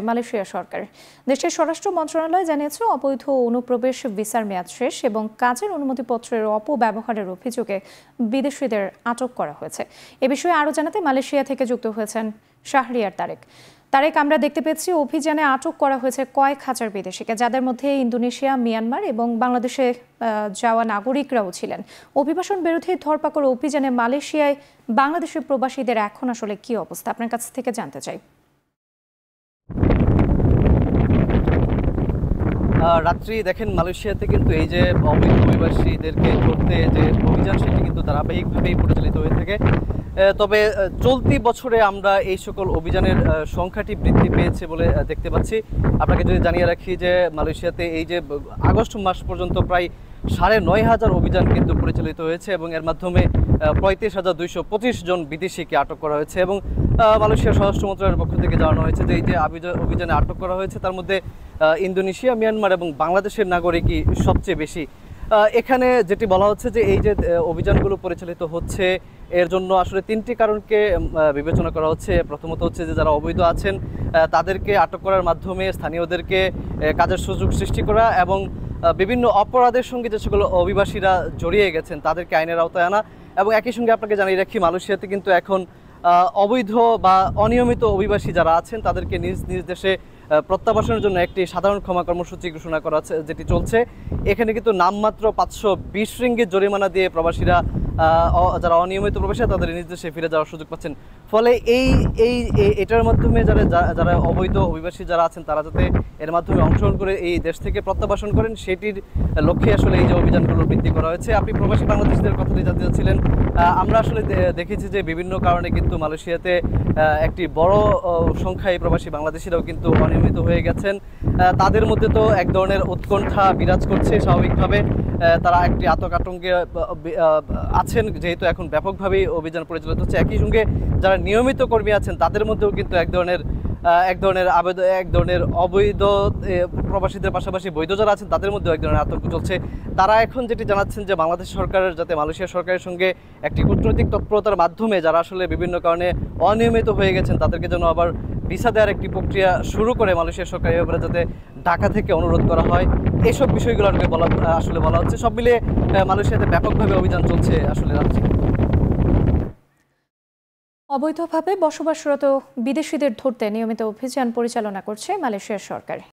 Malaysia সরকার। দেশটির স্বরাষ্ট্র মন্ত্রণালয় জানিয়েছে, অবৈধ অনুপ্রবেশ ভিসার মেয়াদ শেষ এবং কাজের অনুমতিপত্রের অপব্যবহারের অভিযোগে বিদেশিদের আটক করা হয়েছে। এ বিষয়ে আরও জানাতে মালয়েশিয়া থেকে যুক্ত হয়েছেন শাহরিয়ার তারেক। আমরা দেখতে পেয়েছি অভিযানে আটক করা হয়েছে কয়েক হাজার বিদেশিকে, যাদের মধ্যে ইন্দোনেশিয়া, মিয়ানমার এবং বাংলাদেশে যাওয়া নাগরিকরাও ছিলেন। অভিবাসন বিরোধী ধরপাকড় অভিযানে মালয়েশিয়ায় বাংলাদেশের প্রবাসীদের এখন আসলে কি অবস্থা, আপনার কাছ থেকে জানতে চাই। রাত্রি দেখেন, মালয়েশিয়াতে কিন্তু এই যে অবৈধ অভিবাসীদেরকে ধরতে যে অভিযান, সেটি কিন্তু ধারাবাহিকভাবেই পরিচালিত হয়ে থাকে। তবে চলতি বছরে আমরা এই সকল অভিযানের সংখ্যাটি বৃদ্ধি পেয়েছে বলে দেখতে পাচ্ছি। আপনাকে যদি জানিয়ে রাখি যে মালয়েশিয়াতে এই যে আগস্ট মাস পর্যন্ত প্রায় ৯,৫০০ অভিযান কিন্তু পরিচালিত হয়েছে এবং এর মাধ্যমে ৩৫,২২৫ জন বিদেশিকে আটক করা হয়েছে। এবং মালয়েশিয়ার স্বরাষ্ট্র মন্ত্রণালয়ের পক্ষ থেকে জানানো হয়েছে যে এই যে অভিযানে আটক করা হয়েছে তার মধ্যে ইন্দোনেশিয়া, মিয়ানমার এবং বাংলাদেশের নাগরিকই সবচেয়ে বেশি। এখানে যেটি বলা হচ্ছে যে এই যে অভিযানগুলো পরিচালিত হচ্ছে, এর জন্য আসলে ৩টি কারণকে বিবেচনা করা হচ্ছে। প্রথমত হচ্ছে যে যারা অবৈধ আছেন তাদেরকে আটক করার মাধ্যমে স্থানীয়দেরকে কাজের সুযোগ সৃষ্টি করা এবং বিভিন্ন অপরাধের সঙ্গে যে সকল অভিবাসীরা জড়িয়ে গেছেন তাদেরকে আইনের আওতায় আনা। এবং একই সঙ্গে আপনাকে জানিয়ে রাখি, মালয়েশিয়াতে কিন্তু এখন অবৈধ বা অনিয়মিত অভিবাসী যারা আছেন তাদেরকে নিজ নিজ দেশে প্রত্যাবাসনের জন্য একটি সাধারণ ক্ষমা কর্মসূচি ঘোষণা করা যেটি চলছে। এখানে কিন্তু নামমাত্র ৫২০ রিঙ্গিত জরিমানা দিয়ে প্রবাসীরা যারা অনিয়মিত প্রবাসী তাদের নিজ দেশে ফিরে যাওয়ার সুযোগ পাচ্ছেন। ফলে এটার মাধ্যমে যারা অবৈধ অভিবাসী যারা আছেন তারা যাতে এর মাধ্যমে অংশগ্রহণ করে এই দেশ থেকে প্রত্যাবাসন করেন, সেটির লক্ষ্যে আসলে এই যে অভিযানগুলো বৃদ্ধি করা হয়েছে। আপনি প্রবাসী বাংলাদেশিদের কথাটি জানতে চাচ্ছিলেন। আমরা আসলে দেখেছি যে বিভিন্ন কারণে কিন্তু মালয়েশিয়াতে একটি বড় সংখ্যায় প্রবাসী বাংলাদেশিরাও কিন্তু অনিয়মিত হয়ে গেছেন। তাদের মধ্যে তো এক ধরনের উৎকণ্ঠা বিরাজ করছে স্বাভাবিকভাবে। তারা একটি আতঙ্কে আছেন, যেহেতু এখন ব্যাপকভাবেই অভিযান পরিচালিত হচ্ছে। একই সঙ্গে যারা নিয়মিত কর্মী আছেন তাদের মধ্যেও কিন্তু এক ধরনের অবৈধ প্রবাসীদের পাশাপাশি বৈধ যারা আছেন তাদের মধ্যেও এক ধরনের আতঙ্ক চলছে। তারা এখন যেটি জানাচ্ছেন যে বাংলাদেশ সরকারের যাতে মালয়েশিয়া সরকারের সঙ্গে একটি কূটনৈতিক তৎপরতার মাধ্যমে যারা আসলে বিভিন্ন কারণে অনিয়মিত হয়ে গেছেন তাদেরকে যেন আবার ভিসা দেওয়ার একটি প্রক্রিয়া শুরু করে মালয়েশিয়া সরকারের ব্যাপারে যাতে ঢাকা থেকে অনুরোধ করা হয়, এসব বিষয়গুলো আসলে বলা হচ্ছে। সব মিলিয়ে মালয়েশিয়াতে ব্যাপকভাবে অভিযান চলছে আসলে রাত্রি। অবৈধভাবে বসবাসরত বিদেশিদের ধরতে নিয়মিত অভিযান পরিচালনা করছে মালয়েশিয়ার সরকার।